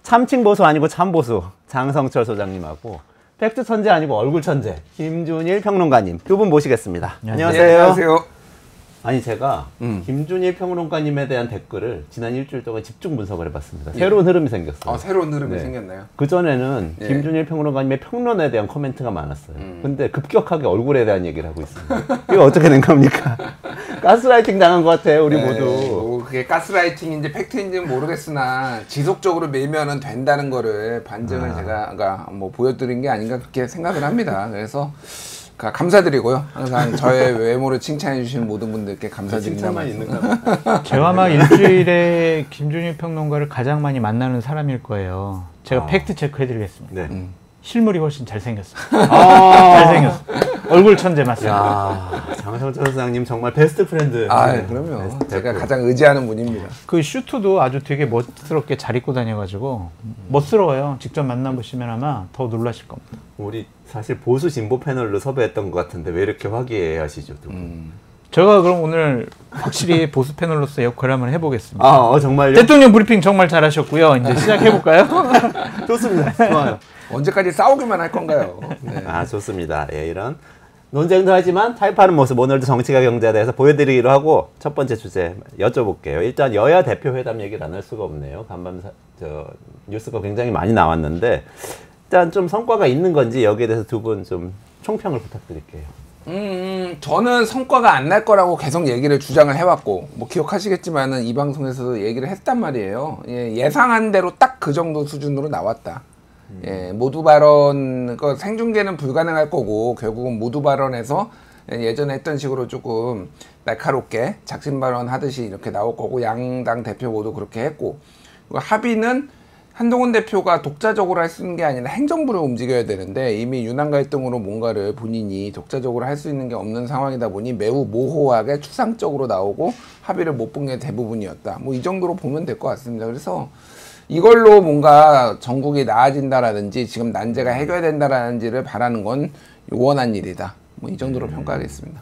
참칭 보수 아니고 참보수 장성철 소장님하고 팩트 천재 아니고 얼굴 천재 김준일 평론가님 두 분 모시겠습니다. 안녕하세요. 네, 안녕하세요. 아니 제가 김준일 평론가님에 대한 댓글을 지난 일주일 동안 집중 분석을 해봤습니다. 새로운 흐름이 생겼어요. 새로운 흐름이 생겼나요? 그전에는 김준일 평론가님의 평론에 대한 코멘트가 많았어요. 근데 급격하게 얼굴에 대한 얘기를 하고 있습니다. 이거 어떻게 된 겁니까? 가스라이팅 당한 것 같아요, 우리 모두. 뭐 그게 가스라이팅인지 팩트인지는 모르겠으나 지속적으로 밀면은 된다는 거를 반증을 제가 뭐 보여드린 게 아닌가 그렇게 생각을 합니다. 그래서 감사드리고요. 항상 저의 외모를 칭찬해 주시는 모든 분들께 감사드린다 말씀. 제가 아마 일주일에 김준일 평론가를 가장 많이 만나는 사람일 거예요. 제가 팩트 체크해 드리겠습니다. 네. 실물이 훨씬 잘생겼어요. 잘생겼어. 얼굴 천재 맞습니다. 장성철 소장님 정말 베스트 프렌드. 그럼요. 제가 가장 의지하는 분입니다. 그 슈트도 아주 되게 멋스럽게 잘 입고 다녀가지고 멋스러워요. 직접 만나보시면 아마 더 놀라실 겁니다. 우리 사실 보수 진보 패널로 섭외했던 것 같은데 왜 이렇게 화기애애하시죠? 제가 그럼 오늘 확실히 보수 패널로서 역할을 한번 해보겠습니다. 정말요? 대통령 브리핑 정말 잘하셨고요. 이제 시작해볼까요? 좋습니다. 좋아요. 언제까지 싸우기만 할 건가요? 네. 좋습니다. 이런 논쟁도 하지만 타협하는 모습 오늘도 정치가 경제에 대해서 보여드리기로 하고 첫 번째 주제 여쭤볼게요. 일단 여야 대표 회담 얘기를 안 할 수가 없네요. 간밤 뉴스가 굉장히 많이 나왔는데 일단 좀 성과가 있는 건지 여기에 대해서 두 분 좀 총평을 부탁드릴게요. 저는 성과가 안 날 거라고 계속 얘기를 주장을 해왔고 뭐 기억하시겠지만은 이 방송에서도 얘기를 했단 말이에요. 예상한 대로 딱 그 정도 수준으로 나왔다. 모두 발언 생중계는 불가능할 거고 결국은 모두 발언에서 예전에 했던 식으로 조금 날카롭게 작심 발언 하듯이 이렇게 나올 거고 양당 대표 모두 그렇게 했고 합의는 한동훈 대표가 독자적으로 할 수 있는 게 아니라 행정부를 움직여야 되는데 이미 윤한 갈등으로 뭔가를 본인이 독자적으로 할 수 있는 게 없는 상황이다 보니 매우 모호하게 추상적으로 나오고 합의를 못 본 게 대부분이었다. 뭐 이 정도로 보면 될 것 같습니다. 그래서 이걸로 뭔가 전국이 나아진다라든지 지금 난제가 해결된다라는지를 바라는 건 원한 일이다. 뭐 이 정도로 평가하겠습니다.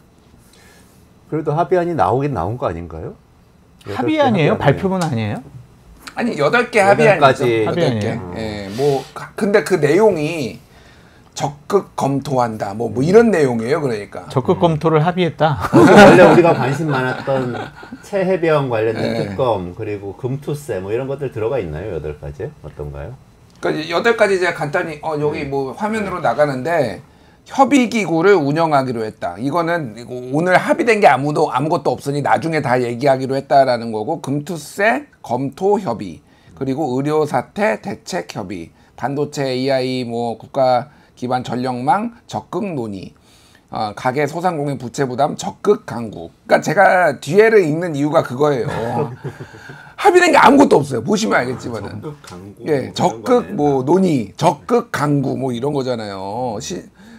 그래도 합의안이 나오긴 나온 거 아닌가요? 합의안이에요? 발표문 아니에요? 아니 8개 합의안이죠. 8개. 뭐 근데 그 내용이 적극 검토한다. 뭐 이런 내용이에요. 그러니까 적극 검토를 합의했다. 원래 우리가 관심 많았던 최해병 관련된 특검 그리고 금투세 뭐 이런 것들 들어가 있나요? 8가지 어떤가요? 그러니까 8가지 제가 간단히 여기 뭐 화면으로 나가는데 협의기구를 운영하기로 했다. 이거는 오늘 합의된 게 아무것도 없으니 나중에 다 얘기하기로 했다라는 거고 금투세 검토 협의 그리고 의료사태 대책 협의 반도체 AI 뭐 국가 기반 전력망 적극 논의 가계 소상공인 부채 부담 적극 강구. 그러니까 제가 뒤에를 읽는 이유가 그거예요. 합의된 게 아무것도 없어요. 보시면 알겠지만은. 적극 강구. 적극 뭐 논의, 적극 강구 뭐 이런 거잖아요.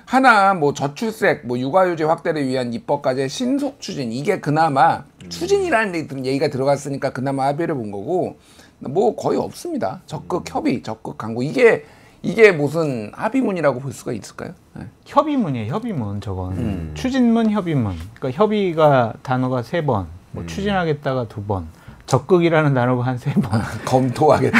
하나 뭐 저출생, 뭐 육아휴직 확대를 위한 입법까지의 신속 추진 이게 그나마 추진이라는 얘기가 들어갔으니까 그나마 합의를 본 거고 뭐 거의 없습니다. 적극 협의, 적극 강구 이게 무슨 합의문이라고 볼 수가 있을까요? 네. 협의문이에요. 협의문 저건. 추진문, 협의문. 그러니까 협의가 단어가 3번, 뭐 추진하겠다가 2번, 적극이라는 단어가 한 3번. 검토하겠다.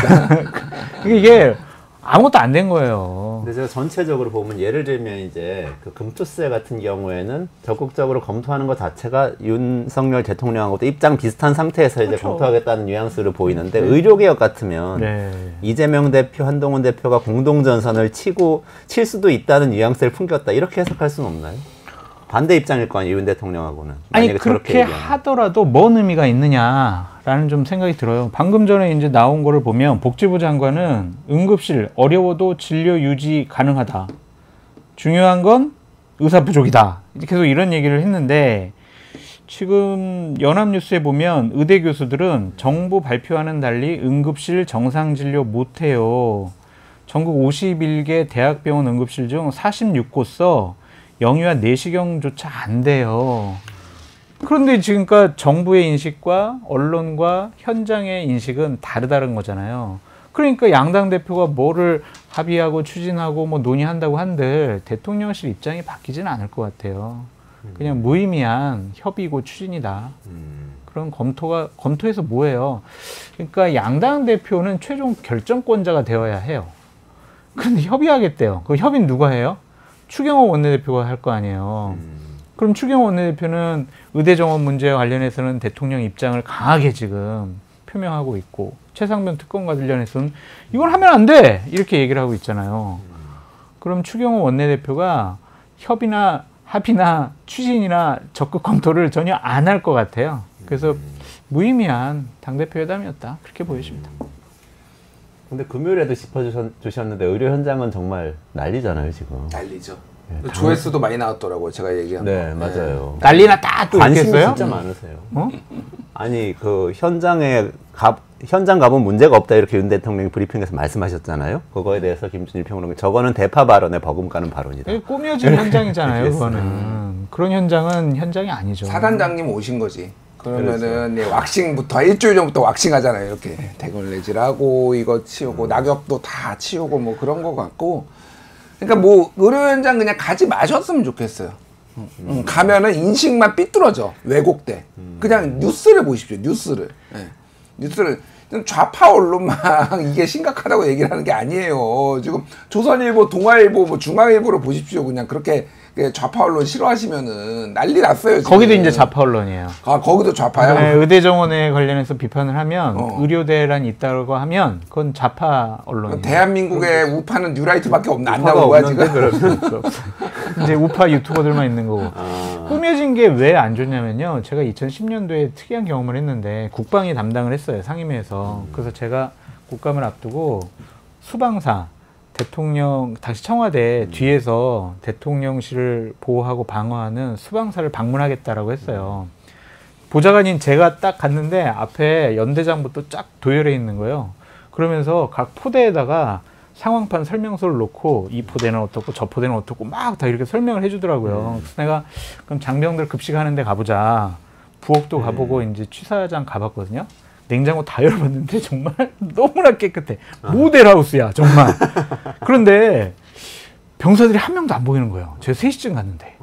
이게 아무것도 안 된 거예요. 근데 제가 전체적으로 보면 예를 들면 이제 그 금투세 같은 경우에는 적극적으로 검토하는 것 자체가 윤석열 대통령하고도 입장 비슷한 상태에서 이제 검토하겠다는 뉘앙스를 보이는데 의료개혁 같으면 이재명 대표, 한동훈 대표가 공동전선을 칠 수도 있다는 뉘앙스를 풍겼다 이렇게 해석할 수는 없나요? 반대 입장일 거 아니에요, 윤 대통령하고는. 아니 그렇게 하더라도 뭔 의미가 있느냐라는 좀 생각이 들어요. 방금 전에 이제 나온 거를 보면 복지부 장관은 응급실 어려워도 진료 유지 가능하다. 중요한 건 의사 부족이다. 계속 이런 얘기를 했는데 지금 연합뉴스에 보면 의대 교수들은 정부 발표와는 달리 응급실 정상 진료 못해요. 전국 51개 대학병원 응급실 중 46곳서 영유아 내시경조차 안 돼요. 그런데 지금까지 정부의 인식과 언론과 현장의 인식은 다르다는 거잖아요. 그러니까 양당 대표가 뭐를 합의하고 추진하고 뭐 논의한다고 한들 대통령실 입장이 바뀌지는 않을 것 같아요. 그냥 무의미한 협의고 추진이다. 그런 검토해서 뭐예요? 그러니까 양당 대표는 최종 결정권자가 되어야 해요. 근데 협의하겠대요. 그 협의는 누가 해요? 추경호 원내대표가 할 거 아니에요. 그럼 추경호 원내대표는 의대 정원 문제와 관련해서는 대통령 입장을 강하게 지금 표명하고 있고, 최상병 특검과 관련해서는 이걸 하면 안 돼! 이렇게 얘기를 하고 있잖아요. 그럼 추경호 원내대표가 협의나 합의나 추진이나 적극 검토를 전혀 안 할 것 같아요. 그래서 무의미한 당대표 회담이었다. 그렇게 보여집니다. 근데 금요일에도 짚어주셨는데 의료 현장은 정말 난리잖아요, 지금. 난리죠. 네, 조회수도 많이 나왔더라고요. 제가 얘기한 거. 네, 맞아요. 난리나 딱 또 관심이 있겠어요? 진짜 많으세요. 어? 아니, 그 현장 가본 문제가 없다 이렇게 윤 대통령이 브리핑에서 말씀하셨잖아요. 그거에 대해서 김준일 평론가 저거는 대파 발언에 버금가는 발언이다. 꾸며진 현장이잖아요, 그거는. 그런 현장은 현장이 아니죠. 사단장님 오신 거지. 그러면은 예, 왁싱부터 일주일 전부터 왁싱하잖아요. 이렇게 대걸레질하고 이거 치우고 낙엽도 다 치우고 뭐 그런 거 같고. 그러니까 뭐 의료 현장 그냥 가지 마셨으면 좋겠어요. 가면은 인식만 삐뚤어져. 왜곡돼. 그냥 뉴스를 보십시오. 뉴스를. 예. 뉴스를 좌파 언론만 이게 심각하다고 얘기를 하는 게 아니에요. 지금 조선일보, 동아일보, 뭐 중앙일보를 보십시오. 그냥 그렇게 좌파 언론 싫어하시면은 난리 났어요. 지금. 거기도 이제 좌파 언론이에요. 아, 거기도 좌파요? 네, 의대 정원에 관련해서 비판을 하면 의료대란이 있다고 하면 그건 좌파 언론이에요. 대한민국의 우파는 뉴라이트밖에 안 나오는 거야 지금. 이제 우파 유튜버들만 있는 거고. 꾸며진 게 왜 안 좋냐면요. 제가 2010년도에 특이한 경험을 했는데 국방위 담당을 했어요. 상임위에서. 그래서 제가 국감을 앞두고 수방사 대통령 당시 청와대 뒤에서 대통령실을 보호하고 방어하는 수방사를 방문하겠다라고 했어요. 보좌관인 제가 딱 갔는데 앞에 연대장부터 쫙 도열해 있는 거예요. 그러면서 각 포대에다가 상황판 설명서를 놓고 이 포대는 어떻고 저 포대는 어떻고 막 다 이렇게 설명을 해주더라고요. 그래서 내가 그럼 장병들 급식하는 데 가보자. 부엌도 가보고 이제 취사장 가봤거든요. 냉장고 다 열어봤는데 정말 너무나 깨끗해. 모델하우스야 정말. 그런데 병사들이 한 명도 안 보이는 거예요. 제가 3시쯤 갔는데.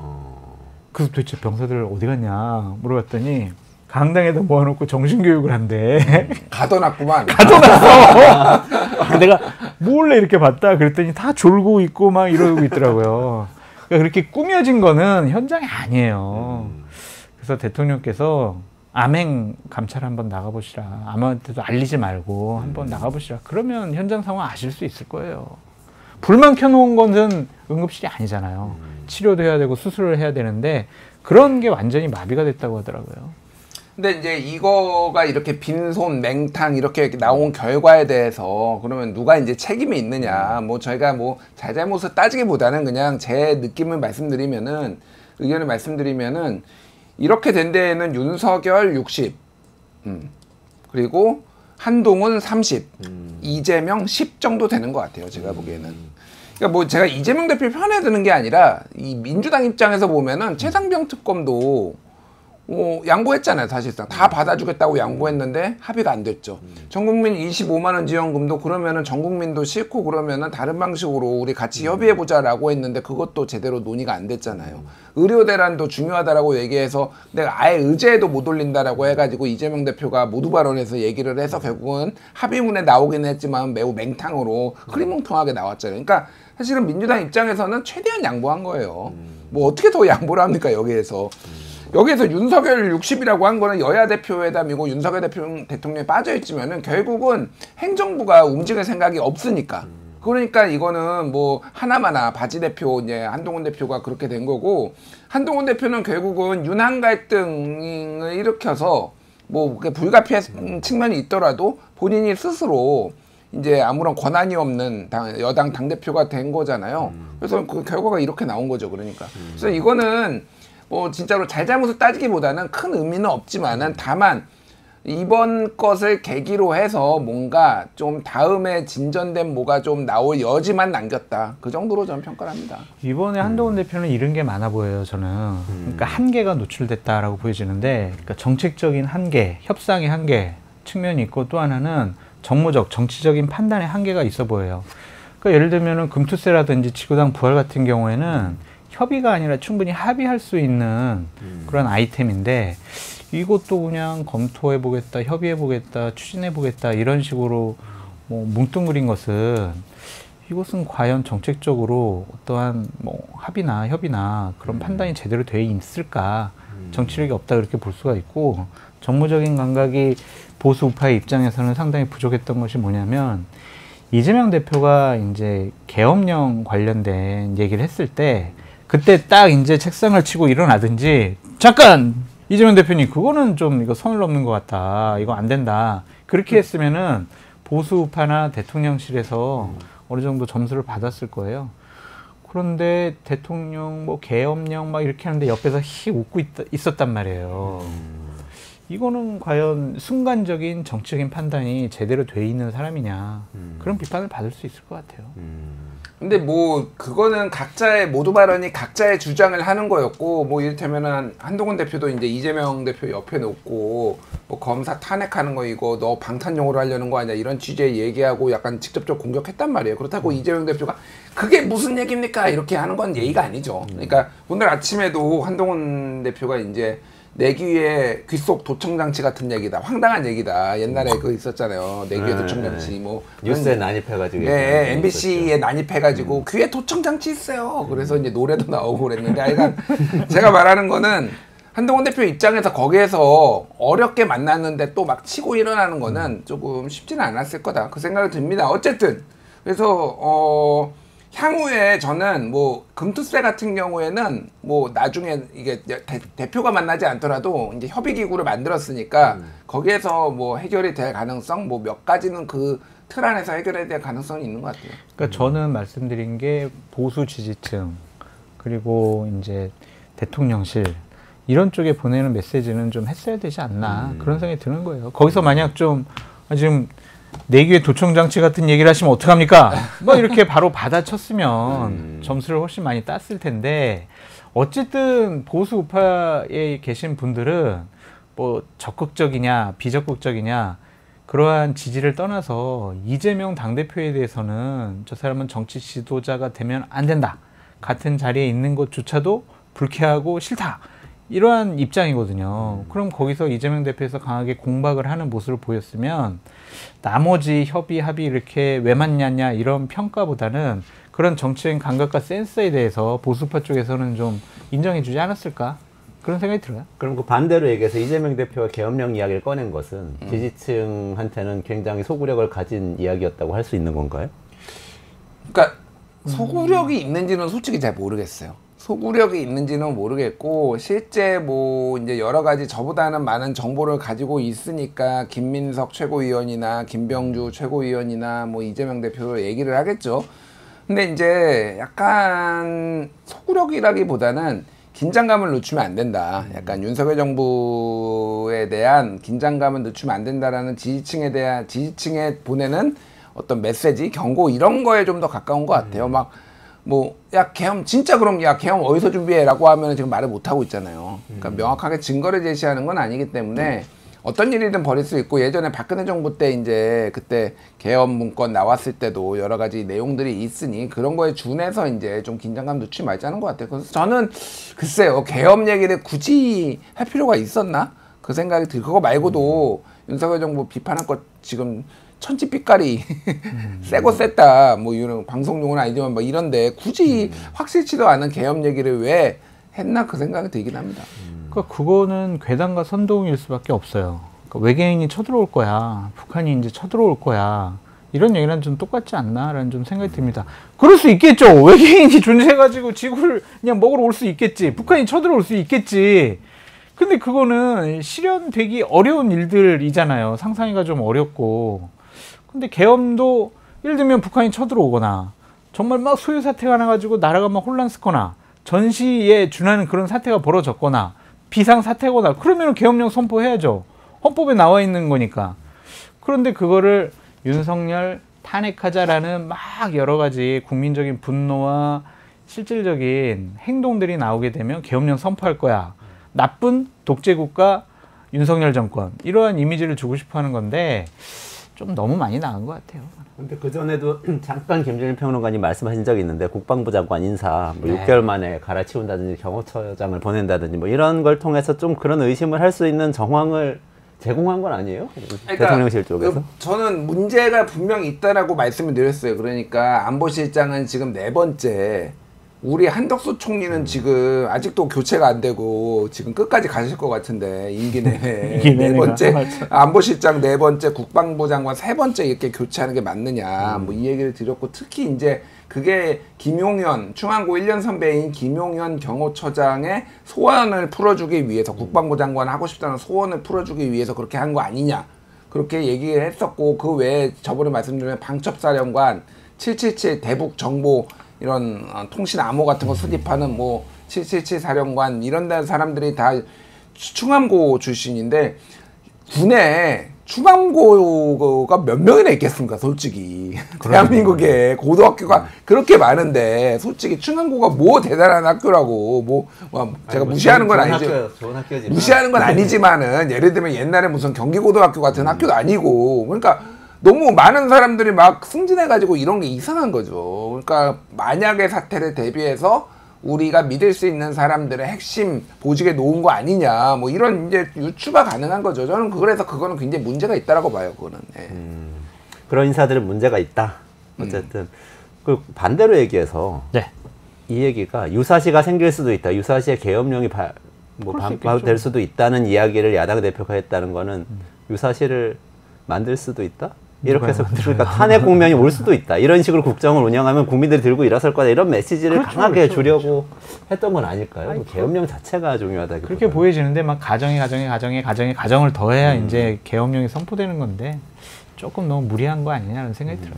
그래서 도대체 병사들 어디 갔냐 물어봤더니 강당에다 모아놓고 정신교육을 한대. 가둬놨구만. 가둬놨어. 내가 몰래 이렇게 봤다 그랬더니 다 졸고 있고 막 이러고 있더라고요. 그러니까 그렇게 꾸며진 거는 현장이 아니에요. 그래서 대통령께서 암행 감찰 한번 나가보시라. 아무한테도 알리지 말고 한번 나가보시라. 그러면 현장 상황 아실 수 있을 거예요. 불만 켜놓은 것은 응급실이 아니잖아요. 치료도 해야 되고 수술을 해야 되는데 그런 게 완전히 마비가 됐다고 하더라고요. 근데 이제 이거가 이렇게 빈손, 맹탕 이렇게 나온 결과에 대해서 그러면 누가 이제 책임이 있느냐. 뭐 저희가 뭐 잘잘못을 따지기보다는 그냥 제 느낌을 말씀드리면은 의견을 말씀드리면은 이렇게 된 데에는 윤석열 60, 그리고 한동훈 30, 이재명 10 정도 되는 것 같아요. 제가 보기에는. 그러니까 뭐 제가 이재명 대표 편에 드는 게 아니라 이 민주당 입장에서 보면은 최상병 특검도 양보했잖아요. 사실상 다 받아주겠다고 양보했는데 합의가 안 됐죠. 전국민 25만 원 지원금도 그러면은 전국민도 싫고 그러면은 다른 방식으로 우리 같이 협의해보자라고 했는데 그것도 제대로 논의가 안 됐잖아요. 의료 대란도 중요하다라고 얘기해서 내가 아예 의제에도 못 올린다라고 해가지고 이재명 대표가 모두 발언에서 얘기를 해서 결국은 합의문에 나오긴 했지만 매우 맹탕으로 흐리멍텅하게 나왔잖아요. 그러니까 사실은 민주당 입장에서는 최대한 양보한 거예요. 뭐 어떻게 더 양보를 합니까 여기에서. 여기에서 윤석열 60이라고 한 거는 여야 대표 회담이고 윤석열 대통령이 빠져있지만은 결국은 행정부가 움직일 생각이 없으니까. 그러니까 이거는 뭐 하나마나 바지 대표 이제 한동훈 대표가 그렇게 된 거고 한동훈 대표는 결국은 윤한 갈등을 일으켜서 뭐 불가피한 측면이 있더라도 본인이 스스로 이제 아무런 권한이 없는 여당 당대표가 된 거잖아요. 그래서 그 결과가 이렇게 나온 거죠. 그러니까. 그래서 이거는 뭐 진짜로 잘잘못을 따지기보다는 큰 의미는 없지만은 다만 이번 것을 계기로 해서 뭔가 좀 다음에 진전된 뭐가 좀 나올 여지만 남겼다. 그 정도로 저는 평가를 합니다. 이번에 한동훈 대표는 잃은 게 많아 보여요. 저는. 그러니까 한계가 노출됐다라고 보여지는데 그러니까 정책적인 한계, 협상의 한계 측면이 있고 또 하나는 정무적, 정치적인 판단의 한계가 있어 보여요. 그러니까 예를 들면은 금투세라든지 지구당 부활 같은 경우에는 협의가 아니라 충분히 합의할 수 있는 그런 아이템인데 이것도 그냥 검토해 보겠다, 협의해 보겠다, 추진해 보겠다 이런 식으로 뭐 뭉뚱그린 것은 이것은 과연 정책적으로 어떠한 뭐 합의나 협의나 그런 판단이 제대로 돼 있을까? 정치력이 없다 그렇게 볼 수가 있고, 정무적인 감각이 보수 우파의 입장에서는 상당히 부족했던 것이 뭐냐면, 이재명 대표가 이제 계엄령 관련된 얘기를 했을 때 그때 딱 이제 책상을 치고 일어나든지, 잠깐 이재명 대표님 그거는 좀 이거 선을 넘는 것 같다, 이거 안 된다, 그렇게 했으면은 보수 우파나 대통령실에서 어느 정도 점수를 받았을 거예요. 그런데 대통령 뭐 계엄령 막 이렇게 하는데 옆에서 히 웃고 있었단 말이에요. 이거는 과연 순간적인 정치적인 판단이 제대로 돼 있는 사람이냐, 그런 비판을 받을 수 있을 것 같아요. 근데 뭐 그거는 각자의 모두 발언이 각자의 주장을 하는 거였고, 뭐 이를테면은 한동훈 대표도 이제 이재명 대표 옆에 놓고 뭐 검사 탄핵하는 거 이거 너 방탄용으로 하려는 거 아니야 이런 취지의 얘기하고 약간 직접적으로 공격했단 말이에요. 그렇다고 이재명 대표가 그게 무슨 얘기입니까 이렇게 하는 건 예의가 아니죠. 그러니까 오늘 아침에도 한동훈 대표가 이제 내귀에 귓속 도청장치 같은 얘기다, 황당한 얘기다, 옛날에 그거 있었잖아요, 내귀에 도청장치 뭐 뉴스에 난입해가지고, 네, MBC에 난입해가지고 귀에 도청장치 있어요. 그래서 이제 노래도 나오고 그랬는데, 하여간 제가 말하는 거는 한동훈 대표 입장에서 거기에서 어렵게 만났는데 또 막 치고 일어나는 거는 조금 쉽지는 않았을 거다, 그 생각이 듭니다. 어쨌든 그래서 향후에 저는 뭐 금투세 같은 경우에는 뭐 나중에 이게 대표가 만나지 않더라도 이제 협의기구를 만들었으니까 거기에서 뭐 해결이 될 가능성, 뭐 몇 가지는 그 틀 안에서 해결해야 될 가능성이 있는 것 같아요. 그러니까 저는 말씀드린 게 보수 지지층 그리고 이제 대통령실 이런 쪽에 보내는 메시지는 좀 했어야 되지 않나, 그런 생각이 드는 거예요. 거기서 만약 좀 지금 내귀에 도청장치 같은 얘기를 하시면 어떡합니까? 뭐 이렇게 바로 받아쳤으면 점수를 훨씬 많이 땄을 텐데, 어쨌든 보수 우파에 계신 분들은 뭐 적극적이냐 비적극적이냐 그러한 지지를 떠나서 이재명 당대표에 대해서는 저 사람은 정치 지도자가 되면 안 된다, 같은 자리에 있는 것조차도 불쾌하고 싫다, 이러한 입장이거든요. 그럼 거기서 이재명 대표에서 강하게 공박을 하는 모습을 보였으면 나머지 협의, 합의 이렇게 왜 맞냐냐 이런 평가보다는 그런 정치적인 감각과 센스에 대해서 보수파 쪽에서는 좀 인정해주지 않았을까, 그런 생각이 들어요. 그럼 그 반대로 얘기해서 이재명 대표가 계엄령 이야기를 꺼낸 것은 지지층한테는 굉장히 소구력을 가진 이야기였다고 할 수 있는 건가요? 그러니까 소구력이 있는지는 솔직히 잘 모르겠어요. 소구력이 있는지는 모르겠고, 실제 뭐 이제 여러 가지 저보다는 많은 정보를 가지고 있으니까 김민석 최고위원이나 김병주 최고위원이나 뭐 이재명 대표 얘기를 하겠죠. 근데 이제 약간 소구력이라기보다는 긴장감을 늦추면 안 된다, 약간 윤석열 정부에 대한 긴장감을 늦추면 안 된다라는 지지층에 보내는 어떤 메시지, 경고 이런 거에 좀 더 가까운 것 같아요. 막 뭐 야 계엄 진짜, 그럼 야 계엄 어디서 준비해라고 하면 지금 말을 못 하고 있잖아요. 그러니까 명확하게 증거를 제시하는 건 아니기 때문에 어떤 일이든 벌일 수 있고, 예전에 박근혜 정부 때 이제 그때 계엄 문건 나왔을 때도 여러 가지 내용들이 있으니 그런 거에 준해서 이제 좀 긴장감 늦추지 말자는 것 같아요. 그래서 저는 글쎄요, 계엄 얘기를 굳이 할 필요가 있었나, 그 생각이 들고, 그거 말고도 윤석열 정부 비판할 것 지금 천지빛깔이 세고 셌다, 뭐 이런 방송용은 아니지만 뭐 이런데 굳이 확실치도 않은 계엄 얘기를 왜 했나, 그 생각이 들긴 합니다. 그러니까 그거는 괴담과 선동일 수밖에 없어요. 그러니까 외계인이 쳐들어올 거야, 북한이 이제 쳐들어올 거야, 이런 얘기랑 좀 똑같지 않나라는 좀 생각이 듭니다. 그럴 수 있겠죠. 외계인이 존재해가지고 지구를 그냥 먹으러 올 수 있겠지, 북한이 쳐들어올 수 있겠지. 근데 그거는 실현되기 어려운 일들이잖아요. 상상이가 좀 어렵고. 근데 계엄도 예를 들면 북한이 쳐들어오거나 정말 막 소요 사태가 나가지고 나라가 막 혼란스거나 전시에 준하는 그런 사태가 벌어졌거나 비상 사태거나 그러면 계엄령 선포해야죠. 헌법에 나와 있는 거니까. 그런데 그거를 윤석열 탄핵하자라는 막 여러 가지 국민적인 분노와 실질적인 행동들이 나오게 되면 계엄령 선포할 거야, 나쁜 독재국가 윤석열 정권, 이러한 이미지를 주고 싶어 하는 건데, 좀 너무 많이 나간 것 같아요. 근데 그 전에도 잠깐 김준일 평론가님 말씀하신 적이 있는데 국방부 장관 인사 뭐 네. 6개월 만에 갈아치운다든지 경호처장을 보낸다든지 뭐 이런 걸 통해서 좀 그런 의심을 할 수 있는 정황을 제공한 건 아니에요? 대통령실 쪽에서? 저는 문제가 분명히 있다라고 말씀을 드렸어요. 그러니까 안보실장은 지금 4번째, 우리 한덕수 총리는 지금 아직도 교체가 안 되고 지금 끝까지 가실 것 같은데 임기 내내 임기 네 내내가. 번째 안보실장 4번째, 국방부 장관 3번째 이렇게 교체하는 게 맞느냐 뭐 이 얘기를 드렸고, 특히 이제 그게 김용현 충안고 1년 선배인 김용현 경호처장의 소원을 풀어주기 위해서, 국방부 장관 하고 싶다는 소원을 풀어주기 위해서 그렇게 한 거 아니냐 그렇게 얘기를 했었고, 그 외에 저번에 말씀드린 방첩사령관 777 대북 정보 이런 통신 암호 같은 거 수집하는 뭐 777 사령관 이런 데 사람들이 다 충암고 출신인데, 군에 충암고가 몇 명이나 있겠습니까 솔직히. 대한민국에 고등학교가 그렇게 많은데 솔직히 충암고가 뭐 대단한 학교라고 뭐 제가 무시하는 건 아니죠. 좋은 학교지. 무시하는 건 아니지만은 예를 들면 옛날에 무슨 경기고등학교 같은 학교도 아니고, 그러니까 너무 많은 사람들이 막 승진해가지고 이런 게 이상한 거죠. 그러니까 만약의 사태를 대비해서 우리가 믿을 수 있는 사람들의 핵심 보직에 놓은 거 아니냐, 뭐 이런 이제 유추가 가능한 거죠. 저는 그래서 그거는 굉장히 문제가 있다라고 봐요. 그거는. 네. 그런 인사들은 문제가 있다. 어쨌든 그 반대로 얘기해서 네. 이 얘기가 유사시가 생길 수도 있다. 유사시의 계엄령이 될 수도 있다는 이야기를 야당 대표가 했다는 거는 유사시를 만들 수도 있다? 이렇게 해서 그러니까 탄핵 국면이 올 수도 있다. 이런 식으로 국정을 운영하면 국민들이 들고 일어설 거다. 이런 메시지를 그렇죠, 강하게 그렇죠, 주려고 했던 건 아닐까요? 아니, 뭐 계엄령 자체가 중요하다. 그렇게 보여지는데 막 가정을 더해야 이제 계엄령이 선포되는 건데 조금 너무 무리한 거 아니냐는 생각이 들어요.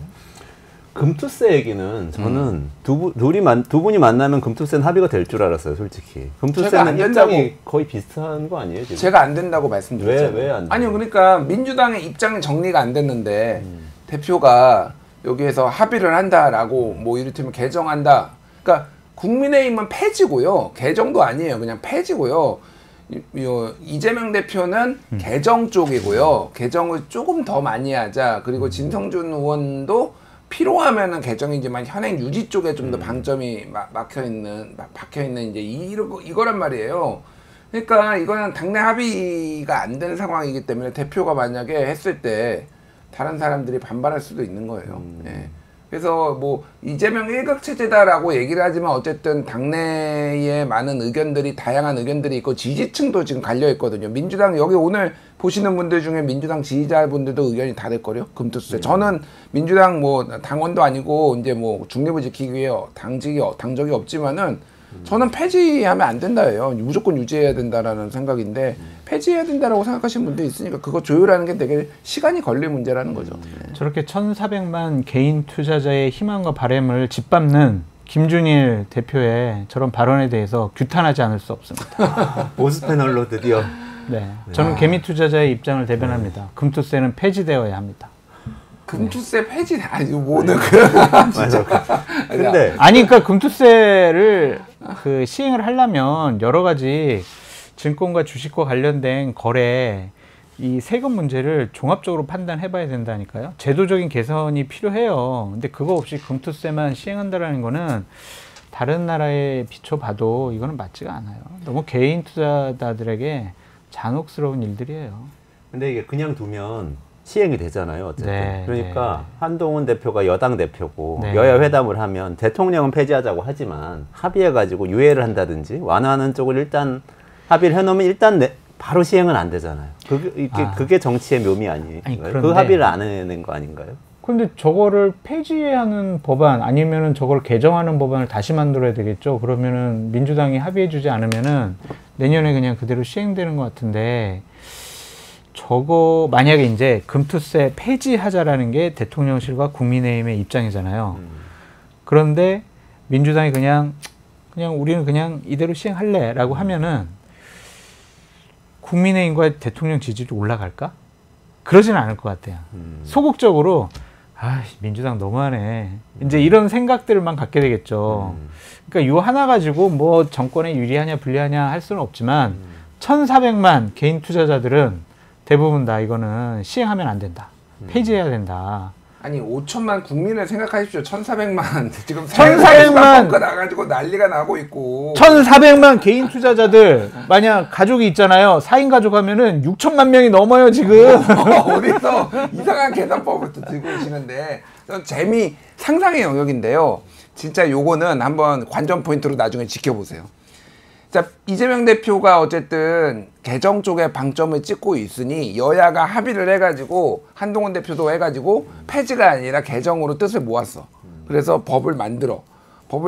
금투세 얘기는 저는 두 분이 만나면 금투세는 합의가 될 줄 알았어요, 솔직히. 제가 안 금투세는 된다고. 입장이 거의 비슷한 거 아니에요, 지금? 제가 안 된다고 말씀드렸잖아요. 왜 안 돼요? 아니요, 그러니까 민주당의 입장이 정리가 안 됐는데 대표가 여기에서 합의를 한다라고 뭐 이를테면 개정한다. 그러니까 국민의힘은 폐지고요, 개정도 아니에요, 그냥 폐지고요. 이재명 대표는 개정 쪽이고요. 개정을 조금 더 많이 하자. 그리고 진성준 의원도 필요하면은 개정이지만 현행 유지 쪽에 좀 더 방점이 박혀 있는 이제 이거란 말이에요. 그러니까 이거는 당내 합의가 안 되는 상황이기 때문에 대표가 만약에 했을 때 다른 사람들이 반발할 수도 있는 거예요. 예. 그래서 뭐 이재명 일각체제다라고 얘기를 하지만 어쨌든 당내에 많은 의견들이, 다양한 의견들이 있고 지지층도 지금 갈려 있거든요. 민주당 여기 오늘 보시는 분들 중에 민주당 지지자분들도 의견이 다를걸요. 금투세. 저는 민주당 뭐 당원도 아니고 이제 뭐 중립을 지키기 위해 당적이 없지만은 저는 폐지하면 안 된다예요. 무조건 유지해야 된다라는 생각인데 폐지해야 된다라고 생각하시는 분도 있으니까 그거 조율하는 게 되게 시간이 걸릴 문제라는 거죠. 네. 저렇게 1,400만 개인 투자자의 희망과 바람을 짓밟는 김준일 대표의 저런 발언에 대해서 규탄하지 않을 수 없습니다. 보수 패널로 드디어. 네, 저는 개미 투자자의 입장을 대변합니다. 금투세는 폐지되어야 합니다. 금투세 폐지 아니 뭐는 맞아. 근데 아니 그러니까 금투세를 그 시행을 하려면 여러 가지 증권과 주식과 관련된 거래 이 세금 문제를 종합적으로 판단해 봐야 된다니까요. 제도적인 개선이 필요해요. 근데 그거 없이 금투세만 시행한다라는 거는 다른 나라에 비춰봐도 이거는 맞지가 않아요. 너무 개인 투자자들에게 잔혹스러운 일들이에요. 근데 이게 그냥 두면 시행이 되잖아요, 어쨌든. 네, 그러니까 한동훈 대표가 여당 대표고 네. 여야 회담을 하면 대통령은 폐지하자고 하지만 합의해가지고 유예를 한다든지 완화하는 쪽을 일단 합의를 해놓으면 일단 바로 시행은 안 되잖아요. 그게 정치의 묘미 아니에요? 아니, 그 그런데- 합의를 안 해낸 거 아닌가요? 근데 저거를 폐지하는 법안 아니면은 저걸 개정하는 법안을 다시 만들어야 되겠죠. 그러면은 민주당이 합의해주지 않으면은 내년에 그냥 그대로 시행되는 것 같은데 저거 만약에 이제 금투세 폐지하자라는 게 대통령실과 국민의힘의 입장이잖아요. 그런데 민주당이 그냥 우리는 그냥 이대로 시행할래라고 하면은 국민의힘과 대통령 지지율이 올라갈까? 그러진 않을 것 같아요. 소극적으로 민주당 너무하네. 이제 이런 생각들만 갖게 되겠죠. 그러니까 요 하나 가지고 뭐 정권에 유리하냐 불리하냐 할 수는 없지만 1,400만 개인 투자자들은 대부분 다 이거는 시행하면 안 된다. 폐지해야 된다. 아니 5천만 국민을 생각하십시오. 1,400만 지금 1,400만 나가지고 난리가 나고 있고 1,400만 개인 투자자들 만약 가족이 있잖아요. 4인 가족 하면은 6천만 명이 넘어요 지금. 어디서 이상한 계산법을 또 들고 오시는데 상상의 영역인데요. 진짜 요거는 한번 관전 포인트로 나중에 지켜보세요. 자, 이재명 대표가 어쨌든 개정 쪽에 방점을 찍고 있으니 여야가 합의를 해가지고 한동훈 대표도 해가지고 폐지가 아니라 개정으로 뜻을 모았어. 그래서 법을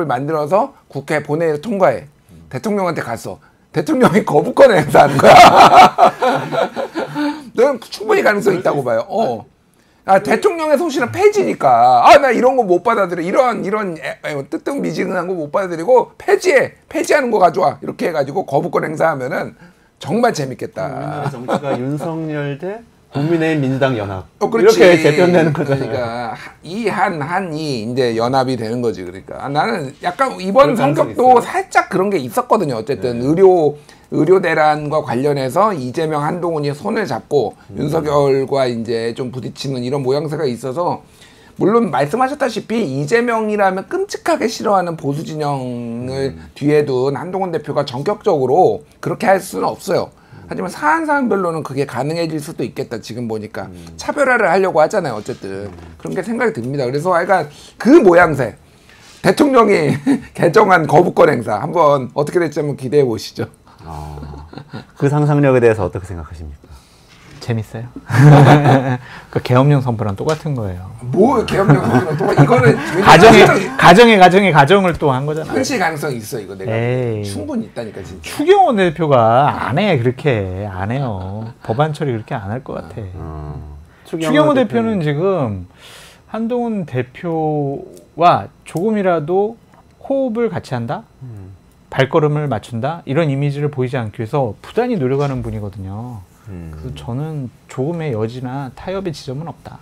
만들어서 국회 본회의를 통과해. 대통령한테 갔어. 대통령이 거부권을 행사하는 거야. 너는 충분히 가능성이 있다고 봐요. 대통령의 소신은 폐지니까 나 이런 거 못 받아들여 이런 뜨뜻미지근한 거 못 받아들이고 폐지하는 거 가져와 이렇게 해가지고 거부권 행사하면은 정말 재밌겠다. 우리나라 정치가 윤석열 대 국민의힘 민주당 연합 그렇지. 이렇게 재편되는 거잖아요. 그러니까 한이 이제 연합이 되는 거지. 그러니까 나는 약간 이번 그럴 가능성이 성격도 있어요. 살짝 그런 게 있었거든요. 어쨌든 네. 의료 대란과 관련해서 이재명 한동훈이 손을 잡고 윤석열과 이제 좀 부딪히는 이런 모양새가 있어서 물론 말씀하셨다시피 이재명이라면 끔찍하게 싫어하는 보수 진영을 뒤에 둔 한동훈 대표가 전격적으로 그렇게 할 수는 없어요. 하지만 사안별로는 그게 가능해질 수도 있겠다. 지금 보니까 차별화를 하려고 하잖아요. 어쨌든 그런 게 생각이 듭니다. 그래서 약간 그 모양새 대통령이 개정한 거부권 행사 한번 어떻게 될지 한번 기대해 보시죠. 그 상상력에 대해서 어떻게 생각하십니까? 재밌어요. 그 계엄령 선포랑 똑같은 거예요. 뭐 개혁령 선수는 또 이거는 가정을 또 한 거잖아요. 현실 가능성이 있어 이거 내가 에이. 충분히 있다니까 진짜. 추경호 대표가 안 해. 그렇게 안 해요. 법안 처리 그렇게 안 할 것 같아. 추경호 대표는 지금 한동훈 대표와 조금이라도 호흡을 같이 한다? 발걸음을 맞춘다? 이런 이미지를 보이지 않기 위해서 부단히 노력하는 분이거든요. 그래서 저는 조금의 여지나 타협의 지점은 없다.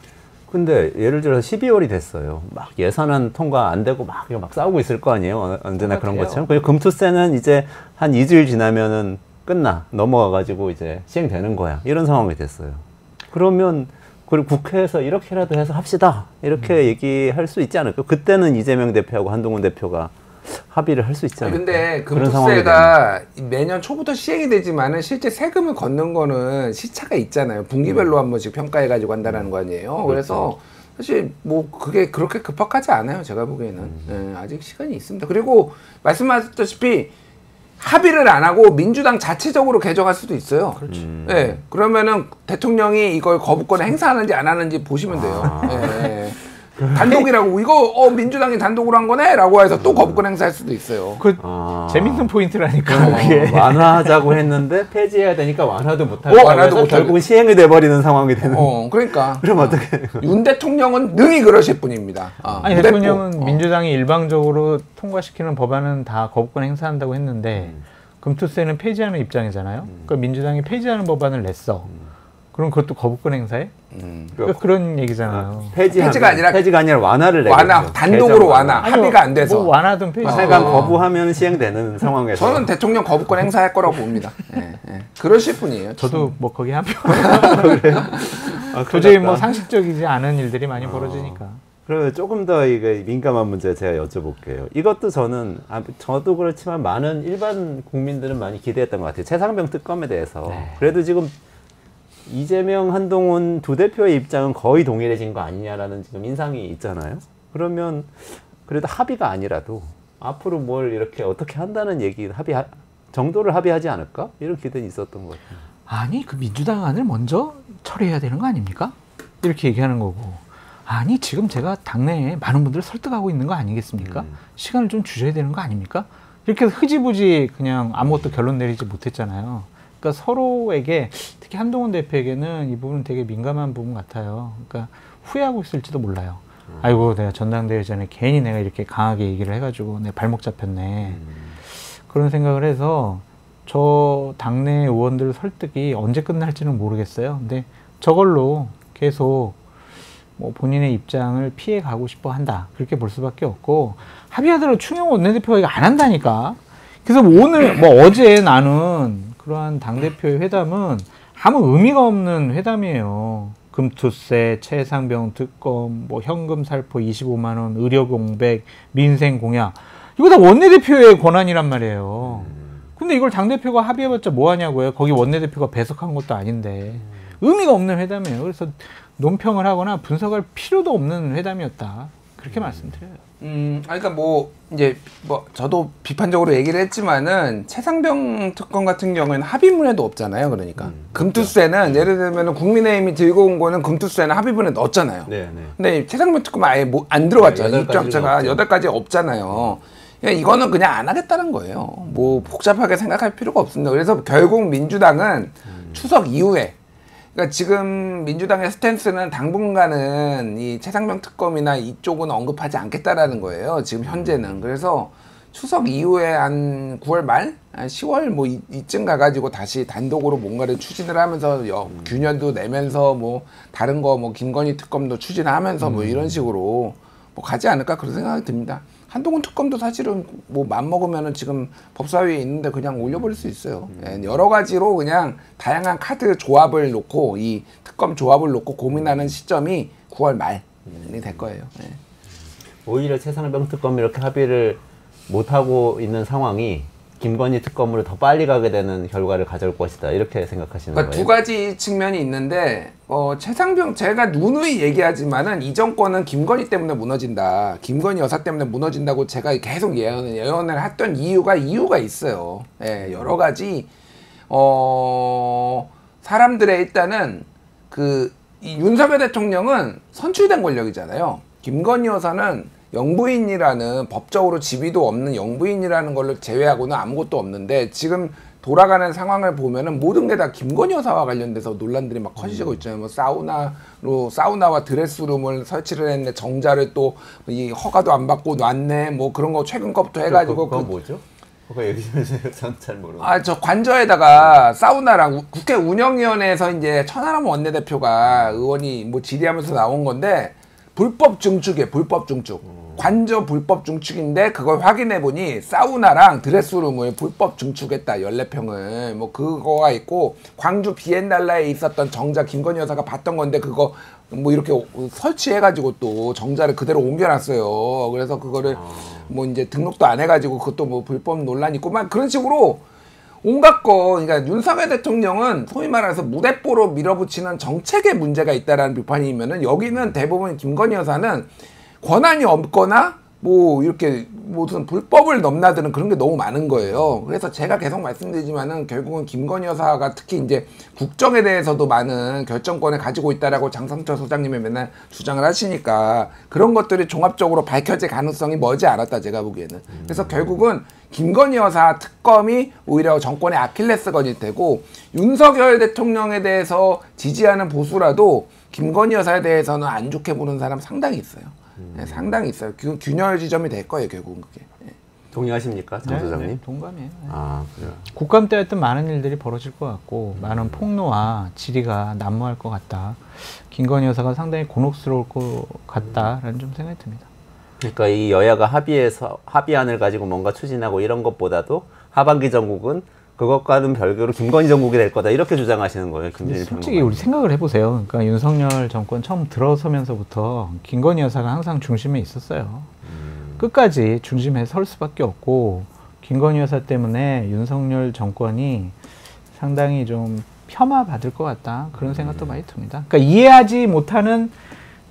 근데 예를 들어서 12월이 됐어요. 막 예산안 통과 안 되고 막 싸우고 있을 거 아니에요. 언제나 그런 것처럼. 그리고 금투세는 이제 한 2주일 지나면은 넘어가가지고 이제 시행되는 거야. 이런 상황이 됐어요. 그러면 그리고 국회에서 이렇게라도 해서 합시다. 이렇게 얘기할 수 있지 않을까요? 그때는 이재명 대표하고 한동훈 대표가 합의를 할 수 있지 않을까요? 근데 그런 상황이 금투세가 매년 초부터 시행이 되지만은 실제 세금을 걷는 거는 시차가 있잖아요. 분기별로 한 번씩 평가해가지고 한다는 거 아니에요. 그래서 사실 뭐 그게 그렇게 급박하지 않아요. 제가 보기에는 네, 아직 시간이 있습니다. 그리고 말씀하셨다시피 합의를 안 하고 민주당 자체적으로 개정할 수도 있어요. 그렇지. 네, 그러면은 대통령이 이걸 거부권을 행사하는지 안 하는지 보시면 돼요. 네. 단독이라고 이거 민주당이 단독으로 한 거네라고 해서 또 거부권 행사할 수도 있어요. 재밌는 포인트라니까. 그게. 완화하자고 했는데 폐지해야 되니까 완화도 못하고 결국은 시행이 돼버리는 상황이 되는. 그러니까. 그럼 어떻게? 윤 대통령은 능히 그러실 분입니다. 아니 대통령은 민주당이 일방적으로 통과시키는 법안은 다 거부권 행사한다고 했는데 금투세는 폐지하는 입장이잖아요. 그러니까 민주당이 폐지하는 법안을 냈어. 그럼 그것도 거부권 행사해? 그러니까 그런 얘기잖아요. 폐지가 아니라 완화를 단독으로 완화. 합의가 안 돼서. 뭐 완화든 폐지. 하여간 거부하면 시행되는 상황에서. 저는 대통령 거부권 행사할 거라고 봅니다. 그러실 분이에요. 저도 뭐 거기 한 표. 그래요? 도저히 뭐 상식적이지 않은 일들이 많이 벌어지니까. 그러면 조금 더 이게 민감한 문제 제가 여쭤볼게요. 이것도 저도 그렇지만 많은 일반 국민들은 많이 기대했던 것 같아요. 최상병 특검에 대해서. 네. 그래도 지금 이재명, 한동훈 두 대표의 입장은 거의 동일해진 거 아니냐라는 지금 인상이 있잖아요. 그러면 그래도 합의가 아니라도 앞으로 뭘 이렇게 어떻게 한다는 얘기 정도를 합의하지 않을까? 이런 기대는 있었던 것 같아요. 아니 그 민주당 안을 먼저 처리해야 되는 거 아닙니까? 이렇게 얘기하는 거고. 아니 지금 제가 당내에 많은 분들을 설득하고 있는 거 아니겠습니까? 시간을 좀 주셔야 되는 거 아닙니까? 이렇게 흐지부지 그냥 아무것도 결론 내리지 못했잖아요. 그러니까 서로에게 특히 한동훈 대표에게는 이 부분은 되게 민감한 부분 같아요. 그러니까 후회하고 있을지도 몰라요. 아이고 내가 전당대회 전에 괜히 내가 이렇게 강하게 얘기를 해가지고 내 발목 잡혔네. 그런 생각을 해서 저 당내 의원들 설득이 언제 끝날지는 모르겠어요. 근데 저걸로 계속 뭐 본인의 입장을 피해 가고 싶어 한다. 그렇게 볼 수밖에 없고 합의하더라도 추경호 원내대표가 이거 안 한다니까. 그래서 어제 나는 그러한 당대표의 회담은 아무 의미가 없는 회담이에요. 금투세, 최상병 특검, 뭐 현금 살포 25만 원, 의료 공백, 민생 공약. 이거 다 원내대표의 권한이란 말이에요. 근데 이걸 당대표가 합의해봤자 뭐 하냐고요. 거기 원내대표가 배석한 것도 아닌데. 의미가 없는 회담이에요. 그래서 논평을 하거나 분석할 필요도 없는 회담이었다. 그렇게 말씀드려요. 그러니까 뭐 이제 뭐 저도 비판적으로 얘기를 했지만은 최상병 특검 같은 경우에는 합의문에도 없잖아요. 그러니까 금투세는 예를 들면은 국민의힘이 들고 온 거는 금투세는 합의문에 넣었잖아요. 네, 네. 근데 최상병 특검은 아예 뭐 안 들어갔잖아요. 네, 입장자가 8가지 없잖아요. 이거는 그냥 안 하겠다는 거예요. 뭐 복잡하게 생각할 필요가 없습니다. 그래서 결국 민주당은 추석 이후에, 그러니까 지금 민주당의 스탠스는 당분간은 이 최상병 특검이나 이쪽은 언급하지 않겠다라는 거예요. 지금 현재는. 그래서 추석 이후에 한 9월 말, 한 10월 뭐 이쯤 가가지고 다시 단독으로 뭔가를 추진을 하면서 균열도 내면서 뭐 다른 거 뭐 김건희 특검도 추진하면서 뭐 이런 식으로 뭐 가지 않을까 그런 생각이 듭니다. 한동훈 특검도 사실은 뭐 맘먹으면은 지금 법사위에 있는데 그냥 올려버릴 수 있어요. 여러 가지로 그냥 다양한 카드 조합을 놓고 이 특검 조합을 놓고 고민하는 시점이 9월 말이 될 거예요. 오히려 최상병 특검이 이렇게 합의를 못하고 있는 상황이 김건희 특검으로 더 빨리 가게 되는 결과를 가져올 것이다. 이렇게 생각하시는 그러니까 거예요? 두 가지 측면이 있는데 최상병 제가 누누이 얘기하지만은 이 정권은 김건희 때문에 무너진다. 김건희 여사 때문에 무너진다고 제가 계속 예언을 했던 이유가 있어요. 여러 가지 사람들의 일단은 이 윤석열 대통령은 선출된 권력이잖아요. 김건희 여사는 영부인이라는 법적으로 지위도 없는 영부인이라는 걸로 제외하고는 아무것도 없는데 지금 돌아가는 상황을 보면은 모든 게 다 김건희 여사와 관련돼서 논란들이 막 커지고 있잖아요. 뭐 사우나와 드레스룸을 설치를 했는데 정자를 또 이 허가도 안 받고 놨네. 뭐 그런 거 최근 것부터 해가지고 그거 뭐죠? 그거 얘기 좀 해주세요. 전 잘 모르겠어요. 저 관저에다가 사우나랑 국회 운영위원회에서 이제 천하람 원내대표가 의원이 뭐 질의하면서 나온 건데 불법 증축이에요. 불법 증축. 관저 불법 증축인데 그걸 확인해 보니 사우나랑 드레스룸을 불법 증축했다. 14평을. 뭐 그거가 있고 광주 비엔날레에 있었던 정자 김건희 여사가 봤던 건데 그거 뭐 이렇게 설치해 가지고 또 정자를 그대로 옮겨놨어요. 그래서 그거를 뭐 이제 등록도 안 해가지고 그것도 뭐 불법 논란이 있고 막 그런 식으로 온갖 거, 그러니까 윤석열 대통령은 소위 말해서 무대뽀로 밀어붙이는 정책에 문제가 있다라는 비판이면은 여기는 대부분 김건희 여사는 권한이 없거나 뭐 이렇게 무슨 불법을 넘나드는 그런 게 너무 많은 거예요. 그래서 제가 계속 말씀드리지만은 결국은 김건희 여사가 특히 이제 국정에 대해서도 많은 결정권을 가지고 있다라고 장성철 소장님이 맨날 주장을 하시니까 그런 것들이 종합적으로 밝혀질 가능성이 멀지 않았다 제가 보기에는. 그래서 결국은 김건희 여사 특검이 오히려 정권의 아킬레스건이 되고 윤석열 대통령에 대해서 지지하는 보수라도 김건희 여사에 대해서는 안 좋게 보는 사람 상당히 있어요. 상당히 있어요. 균열 지점이 될 거예요, 결국은 그게. 동의하십니까, 장 소장님? 네, 동감이에요. 아, 그래요. 국감 때 하여튼 많은 일들이 벌어질 것 같고 많은 폭로와 질의가 난무할 것 같다. 김건희 여사가 상당히 곤혹스러울 것 같다라는 좀 생각이 듭니다. 그러니까 이 여야가 합의안을 가지고 뭔가 추진하고 이런 것보다도 하반기 정국은 그것과는 별개로 김건희 정국이 될 거다 이렇게 주장하시는 거예요. 김진일 솔직히 평론가. 우리 생각을 해보세요. 그러니까 윤석열 정권 처음 들어서면서부터 김건희 여사가 항상 중심에 있었어요. 끝까지 중심에 설 수밖에 없고 김건희 여사 때문에 윤석열 정권이 상당히 좀 폄하받을 것 같다. 그런 생각도 많이 듭니다. 그러니까 이해하지 못하는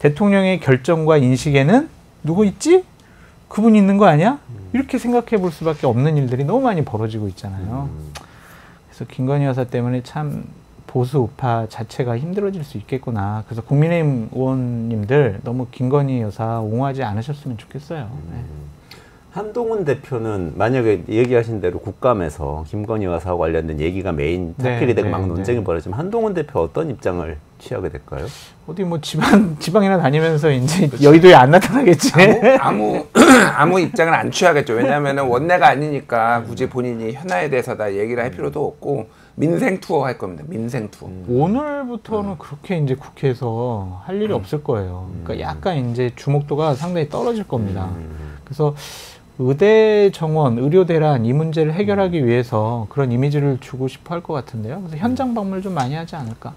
대통령의 결정과 인식에는 누구 있지? 그분 있는 거 아니야? 이렇게 생각해 볼 수밖에 없는 일들이 너무 많이 벌어지고 있잖아요. 그래서 김건희 여사 때문에 참 보수 우파 자체가 힘들어질 수 있겠구나. 그래서 국민의힘 의원님들 너무 김건희 여사 옹호하지 않으셨으면 좋겠어요. 네. 한동훈 대표는 만약에 얘기하신 대로 국감에서 김건희 여사와 관련된 얘기가 메인 타킬이 되고 막 논쟁이 벌어지면 한동훈 대표 어떤 입장을 취하게 될까요? 어디 뭐 지방이나 다니면서 이제 여의도에 안 나타나겠지. 아무 입장을 안 취하겠죠. 왜냐하면 원내가 아니니까 굳이 본인이 현안에 대해서 다 얘기를 할 필요도 없고 민생 투어 할 겁니다. 민생 투어. 오늘부터는 그렇게 이제 국회에서 할 일이 없을 거예요. 그러니까 약간 이제 주목도가 상당히 떨어질 겁니다. 그래서 의대 정원, 의료 대란 이 문제를 해결하기 위해서 그런 이미지를 주고 싶어 할 것 같은데요. 그래서 현장 방문을 좀 많이 하지 않을까.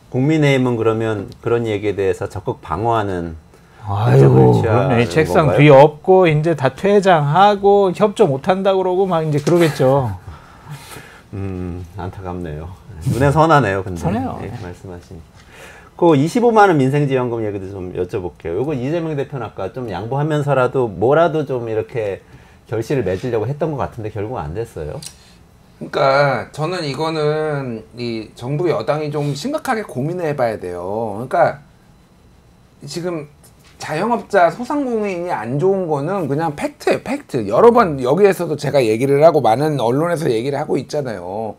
국민의힘은 그러면 그런 얘기에 대해서 적극 방어하는 아이고, 그러네. 책상 건가요? 뒤 엎고 이제 다 퇴장하고 협조 못한다 그러고 막 이제 그러겠죠. 안타깝네요. 눈에 선하네요. 근데 선해요. 네, 말씀하신. 그 25만 원 민생지원금 얘기도 좀 여쭤볼게요. 요거 이재명 대표는 아까 좀 양보하면서라도 뭐라도 좀 이렇게 결실을 맺으려고 했던 것 같은데 결국 안 됐어요. 그러니까 저는 이거는 이 정부 여당이 좀 심각하게 고민을 해봐야 돼요. 그러니까 지금 자영업자 소상공인이 안 좋은 거는 그냥 팩트예요, 팩트. 여러 번 여기에서도 제가 얘기를 하고 많은 언론에서 얘기를 하고 있잖아요.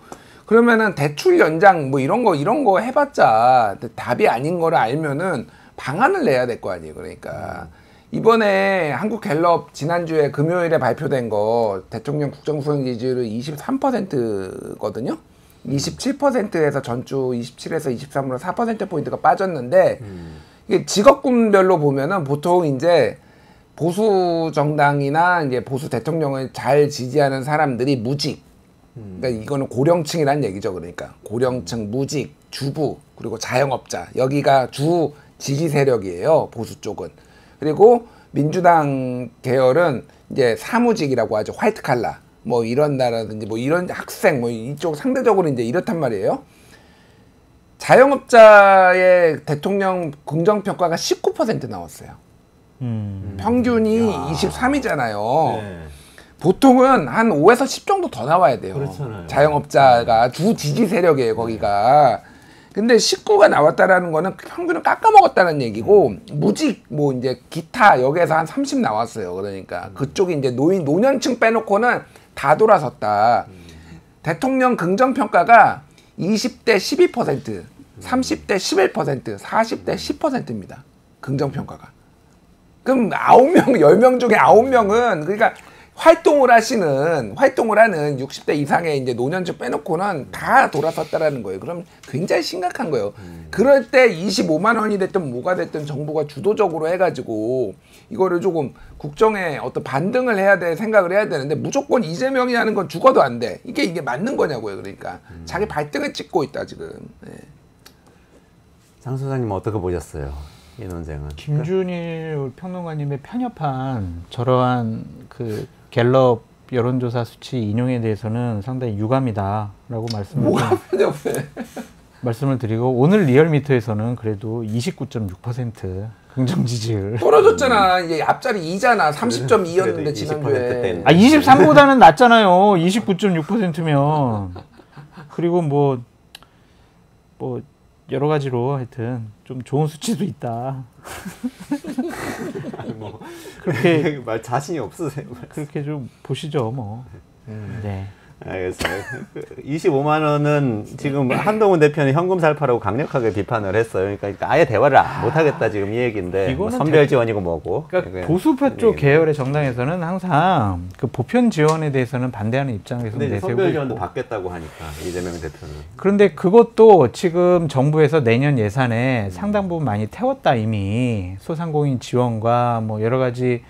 그러면은 대출 연장 뭐 이런 거 해봤자 답이 아닌 거를 알면은 방안을 내야 될 거 아니에요. 그러니까 이번에 한국갤럽 지난주에 금요일에 발표된 거 대통령 국정수행 지지율이 23%거든요. 27%에서 전주 27에서 23으로 4%포인트가 빠졌는데 이게 직업군별로 보면은 보통 이제 보수 정당이나 이제 보수 대통령을 잘 지지하는 사람들이 무직, 그러니까 이거는 고령층이란 얘기죠. 그러니까 고령층, 무직, 주부, 그리고 자영업자 여기가 주 지지 세력이에요. 보수 쪽은. 그리고 민주당 계열은 이제 사무직이라고 하죠. 화이트 칼라 뭐 이런다라든지 뭐 이런 학생 뭐 이쪽 상대적으로 이제 이렇단 말이에요. 자영업자의 대통령 긍정평가가 19% 나왔어요. 평균이 23이잖아요. 네. 보통은 한 5에서 10 정도 더 나와야 돼요. 그렇잖아요. 자영업자가 주 지지 세력이에요, 거기가. 근데 19가 나왔다라는 거는 평균을 깎아먹었다는 얘기고, 무직, 뭐 이제 기타 여기에서 한 30 나왔어요. 그러니까 그쪽이 이제 노년층 빼놓고는 다 돌아섰다. 대통령 긍정평가가 20대 12%, 30대 11%, 40대 10%입니다. 긍정평가가. 그럼 9명, 10명 중에 9명은, 그러니까 활동을 하는 60대 이상의 이제 노년층 빼놓고는 다 돌아섰다라는 거예요. 그럼 굉장히 심각한 거예요. 그럴 때 25만 원이 됐든 뭐가 됐든 정부가 주도적으로 해가지고 이거를 조금 국정에 어떤 반등을 해야 돼 생각을 해야 되는데 무조건 이재명이 하는 건 죽어도 안 돼. 이게 맞는 거냐고요. 그러니까 자기 발등을 찍고 있다 지금. 네. 장 소장님 어떻게 보셨어요? 이 논쟁은. 김준일 평론가님의 편협한 저러한 그 갤럽 여론조사 수치 인용에 대해서는 상당히 유감이다라고 말씀을 드리고 오늘 리얼미터에서는 그래도 29.6% 긍정 지지율. 떨어졌잖아. 이제 앞자리 2잖아. 30.2였는데 지난주에. 23보다는 낮잖아요. 29.6%면. 그리고 뭐 여러 가지로 하여튼 좀 좋은 수치도 있다. 뭐 그렇게 말 자신이 없으세요. 그렇게 좀 보시죠, 뭐. 네. 알겠어요. 25만 원은 지금 한동훈 대표는 현금 살파라고 강력하게 비판을 했어요. 그러니까 아예 대화를 못 하겠다 지금 이 얘기인데 뭐 선별 지원이고 뭐고. 그러니까 보수파 쪽 계열의 정당에서는 항상 그 보편 지원에 대해서는 반대하는 입장에서 근데 내세우고 선별 지원도 있고. 받겠다고 하니까 이재명 대표는. 그런데 그것도 지금 정부에서 내년 예산에 상당 부분 많이 태웠다 이미. 소상공인 지원과 뭐 여러 가지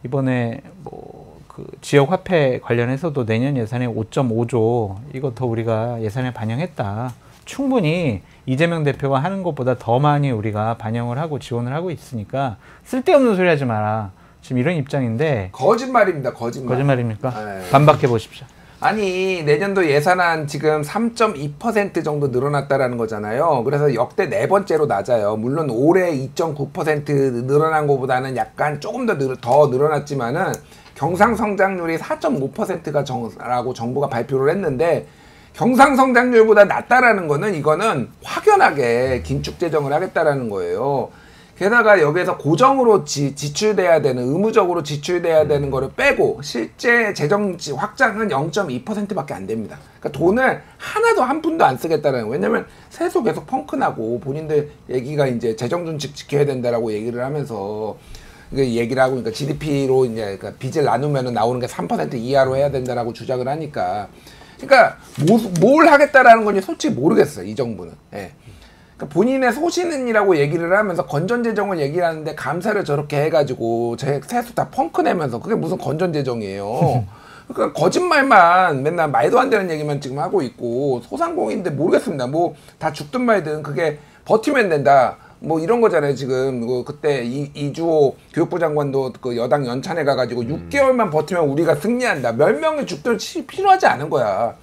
이번에 뭐 그 지역 화폐 관련해서도 내년 예산에 5.5조 이거 더 우리가 예산에 반영했다. 충분히 이재명 대표가 하는 것보다 더 많이 우리가 반영을 하고 지원을 하고 있으니까 쓸데없는 소리 하지 마라. 지금 이런 입장인데 거짓말입니다. 거짓말입니까? 네. 반박해 보십시오. 아니 내년도 예산안 지금 3.2% 정도 늘어났다라는 거잖아요. 그래서 역대 네 번째로 낮아요. 물론 올해 2.9% 늘어난 것보다는 약간 조금 더 늘어났지만은 경상성장률이 4.5%가 라고 정부가 발표를 했는데 경상성장률보다 낮다라는 거는 이거는 확연하게 긴축 재정을 하겠다라는 거예요. 게다가 여기에서 고정으로 지출돼야 되는 의무적으로 지출돼야 되는 거를 빼고 실제 재정 확장은 0.2%밖에 안 됩니다. 그러니까 돈을 하나도 한 푼도 안 쓰겠다는 거예요. 왜냐면 세수 계속 펑크나고 본인들 얘기가 이제 재정 준칙 지켜야 된다라고 얘기를 하면서 얘기를 하고 그러니까 GDP로 이제 그러니까 빚을 나누면 나오는 게 3% 이하로 해야 된다라고 주장을 하니까 그러니까 뭘 하겠다라는 건지 솔직히 모르겠어요. 이 정부는. 예. 그러니까 본인의 소신이라고 얘기를 하면서 건전재정을 얘기하는데 감사를 저렇게 해가지고 제 세수 다 펑크 내면서 그게 무슨 건전재정이에요. 그러니까 거짓말만 맨날 말도 안 되는 얘기만 지금 하고 있고 소상공인인데 모르겠습니다. 뭐 다 죽든 말든 그게 버티면 된다. 뭐 이런 거잖아요. 지금 그때 이주호 교육부 장관도 그 여당 연찬회 가가지고 6개월만 버티면 우리가 승리한다. 몇 명이 죽든 필요하지 않은 거야.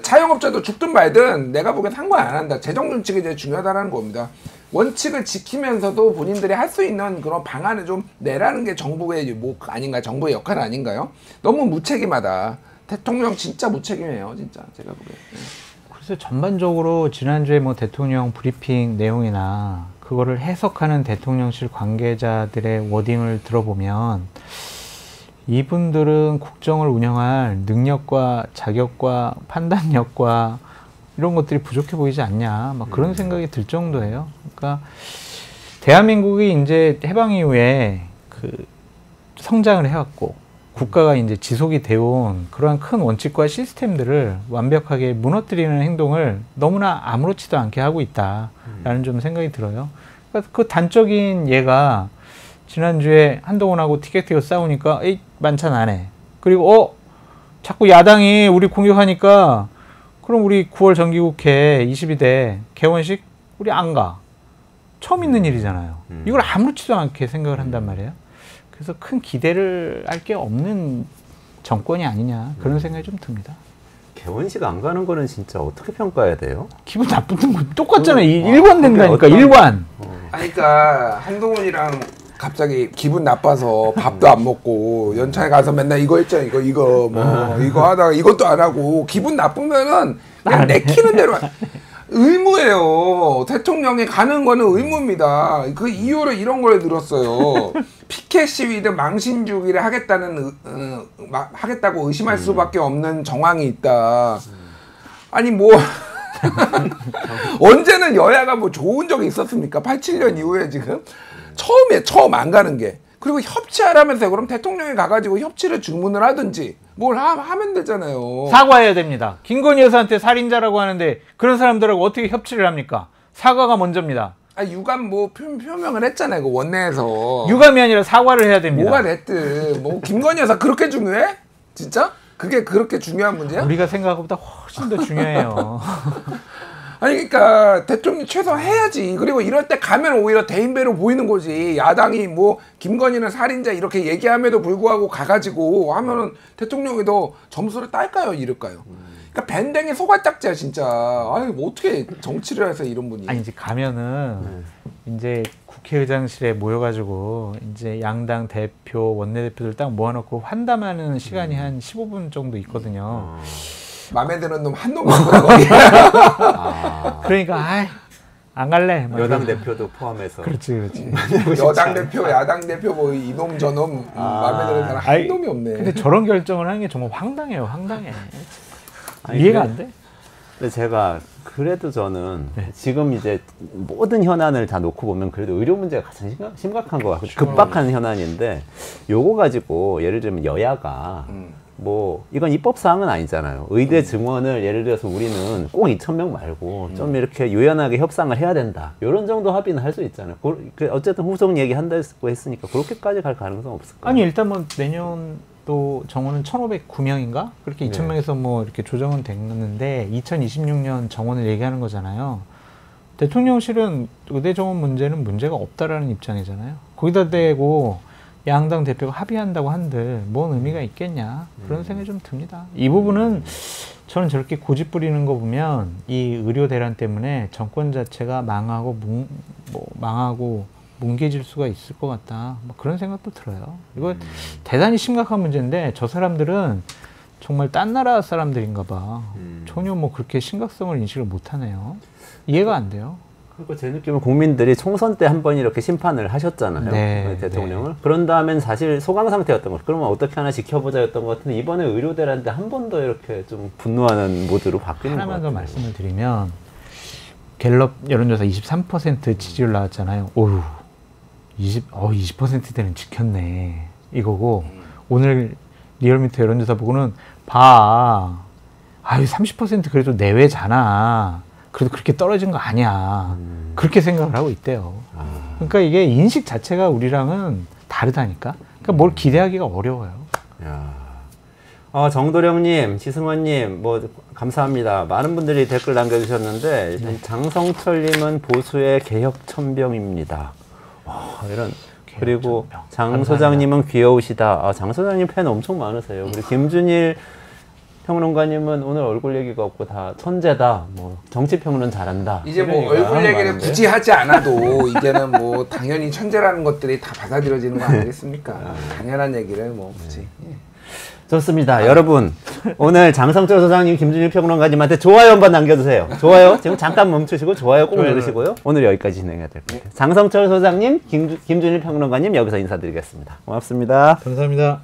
자영업자도 죽든 말든 내가 보기엔 상관 안 한다. 재정 정책이 제일 중요하다는 겁니다. 원칙을 지키면서도 본인들이 할 수 있는 그런 방안을 좀 내라는 게 정부의 뭐 아닌가, 정부의 역할 아닌가요? 너무 무책임하다. 대통령 진짜 무책임해요, 진짜 제가 보기엔. 그래서 전반적으로 지난주에 뭐 대통령 브리핑 내용이나 그거를 해석하는 대통령실 관계자들의 워딩을 들어보면 이분들은 국정을 운영할 능력과 자격과 판단력과 이런 것들이 부족해 보이지 않냐, 막 그런 생각이 들 정도예요. 그러니까 대한민국이 이제 해방 이후에 그 성장을 해왔고 국가가 이제 지속이 되어온 그러한 큰 원칙과 시스템들을 완벽하게 무너뜨리는 행동을 너무나 아무렇지도 않게 하고 있다라는 좀 생각이 들어요. 그러니까 그 단적인 예가 지난주에 한동훈하고 티켓팅을 싸우니까 에이 만찬 안 해. 그리고 자꾸 야당이 우리 공격하니까 그럼 우리 9월 정기국회 22대 개원식 우리 안 가. 처음 있는 일이잖아요. 이걸 아무렇지도 않게 생각을 한단 말이에요. 그래서 큰 기대를 할 게 없는 정권이 아니냐 그런 생각이 좀 듭니다. 개원식 안 가는 거는 진짜 어떻게 평가해야 돼요? 기분 나쁜 거 똑같잖아요. 일관된다니까. 일관. 아니, 그러니까 한동훈이랑 갑자기 기분 나빠서 밥도 안 먹고 연차에 가서 맨날 이거 했잖아, 이거 뭐 이거 하다가 이것도 안 하고 기분 나쁘면은 그냥 내키는 대로 의무예요. 대통령이 가는 거는 의무입니다. 그 이유를 이런 걸 들었어요. 피켓 시위든 망신주기를 하겠다고 의심할 수밖에 없는 정황이 있다. 아니 뭐 언제는 여야가 뭐 좋은 적이 있었습니까? 87년 이후에 지금 처음 안 가는 게. 그리고 협치하라면서요. 그럼 대통령이 가가지고 협치를 주문을 하든지 뭘 하면 되잖아요. 사과해야 됩니다. 김건희 여사한테 살인자라고 하는데 그런 사람들하고 어떻게 협치를 합니까? 사과가 먼저입니다. 유감 뭐 표명을 했잖아요. 그 원내에서. 유감이 아니라 사과를 해야 됩니다. 뭐가 됐든 뭐 김건희 여사 그렇게 중요해? 진짜? 그게 그렇게 중요한 문제야? 우리가 생각한 것보다 훨씬 더 중요해요. 아니 그러니까 대통령이 최소 해야지. 그리고 이럴 때 가면 오히려 대인배로 보이는 거지. 야당이 뭐 김건희는 살인자 이렇게 얘기함에도 불구하고 가가지고 하면은 대통령이 더 점수를 딸까요, 잃을까요? 그러니까 밴댕이 소갈딱지야 진짜. 아유 뭐 어떻게 정치를 해서 이런 분이. 아니 이제 가면은 이제 국회의장실에 모여가지고 이제 양당 대표 원내대표들 딱 모아놓고 환담하는 시간이 한 15분 정도 있거든요. 마음에 드는 놈 한 놈 있구나 거기. 그러니까 안 갈래. 여당 대표도 포함해서. 그렇지. 여당 대표, 야당 대표 뭐 이놈 저놈 마음에 드는 사람 한 놈이 없네. 근데 저런 결정을 하는 게 정말 황당해요. 황당해. 이해가 안 돼? 근데 제가 그래도 저는 지금 이제 모든 현안을 다 놓고 보면 그래도 의료 문제가 가장 심각한 것 같고 급박한 현안인데 요거 가지고 예를 들면 여야가 뭐 이건 입법 사항은 아니잖아요. 의대 증원을 예를 들어서 우리는 꼭 2,000명 말고 좀 이렇게 유연하게 협상을 해야 된다. 이런 정도 합의는 할 수 있잖아요. 어쨌든 후속 얘기 한다고 했으니까 그렇게까지 갈 가능성 없을까요? 아니 일단 뭐 내년도 정원은 1,509명인가? 그렇게 2,000명에서 뭐 이렇게 조정은 됐는데 2026년 정원을 얘기하는 거잖아요. 대통령실은 의대 정원 문제는 문제가 없다라는 입장이잖아요. 거기다 대고 양당 대표가 합의한다고 한들 뭔 의미가 있겠냐 그런 생각이 좀 듭니다. 이 부분은 저는 저렇게 고집 부리는 거 보면 이 의료 대란 때문에 정권 자체가 망하고 뭉개질 수가 있을 것 같다. 뭐 그런 생각도 들어요. 이거 대단히 심각한 문제인데 저 사람들은 정말 딴 나라 사람들인가 봐. 전혀 뭐 그렇게 심각성을 인식을 못하네요. 이해가 안 돼요. 그리고 제 느낌은 국민들이 총선 때 한 번 이렇게 심판을 하셨잖아요. 네, 대통령을. 네. 그런 다음엔 사실 소강 상태였던 것. 그러면 어떻게 하나 지켜보자였던 것 같은데 이번에 의료대란 때 한 번 더 이렇게 좀 분노하는 모드로 바뀌는 것 같아요. 하나만 더 말씀을 드리면 갤럽 여론조사 23% 지지율 나왔잖아요. 오우 20%대는 지켰네 이거고 오늘 리얼미터 여론조사 보고는 30% 그래도 내외잖아. 그래도 그렇게 떨어진 거 아니야. 그렇게 생각을 하고 있대요. 그러니까 이게 인식 자체가 우리랑은 다르다니까. 그러니까 뭘 기대하기가 어려워요. 야. 정도령님, 지승원님, 뭐 감사합니다. 많은 분들이 댓글 남겨주셨는데 장성철님은 보수의 개혁천병입니다. 이런. 그리고 장 소장님은 귀여우시다. 장 소장님 팬 엄청 많으세요. 그리고 김준일 평론가님은 오늘 얼굴 얘기가 없고 다 천재다. 뭐 정치평론 잘한다. 이제 뭐 얼굴 얘기를 많은데? 굳이 하지 않아도 이제는 뭐 당연히 천재라는 것들이 다 받아들여지는 거 아니겠습니까? 당연한 얘기를 뭐 굳이. 좋습니다. 여러분 오늘 장성철 소장님, 김준일 평론가님한테 좋아요 한번 남겨주세요. 좋아요. 지금 잠깐 멈추시고 좋아요 꼭 누르시고요. 오늘 여기까지 진행해야 될 것 같아요. 장성철 소장님, 김준일 평론가님 여기서 인사드리겠습니다. 고맙습니다. 감사합니다.